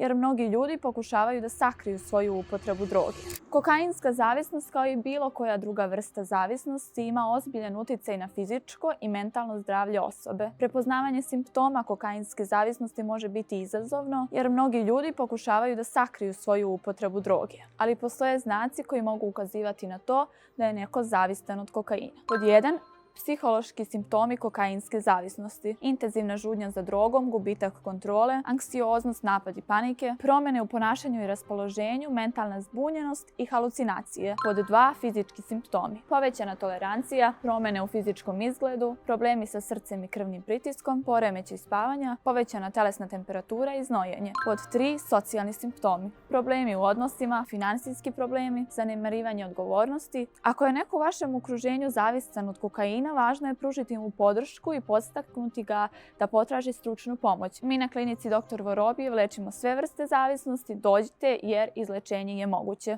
jer mnogi ljudi pokušavaju da sakriju svoju upotrebu droge. Kokainska zavisnost, kao i bilo koja druga vrsta zavisnosti, ima ozbiljan uticaj na fizičko i mentalno zdravlje osobe. Prepoznavanje simptoma kokainske zavisnosti može biti izazovno, jer mnogi ljudi pokušavaju da sakriju svoju upotrebu droge, ali postoje znaci koji mogu ukazivati na to da je neko zavistan od kokaina. Pod 1. Psihološki simptomi kokainske zavisnosti: intenzivna žudnja za drogom, gubitak kontrole, anksioznost, napadi panike, promjene u ponašanju i raspoloženju, mentalna zbunjenost i halucinacije. Pod 2. Fizički simptomi: povećana tolerancija, promjene u fizičkom izgledu, problemi sa srcem i krvnim pritiskom, poremećaj spavanja, povećana telesna temperatura i znojenje. Pod 3. Socijalni simptomi: problemi u odnosima, finansijski problemi, zanemarivanje odgovornosti. Ako je neko u vašem okruženju zavisan od kokaina, važno je pružiti mu podršku i podstaknuti ga da potraži stručnu pomoć. Mi na klinici Dr. Vorobjev lečimo sve vrste zavisnosti. Dođite jer izlečenje je moguće.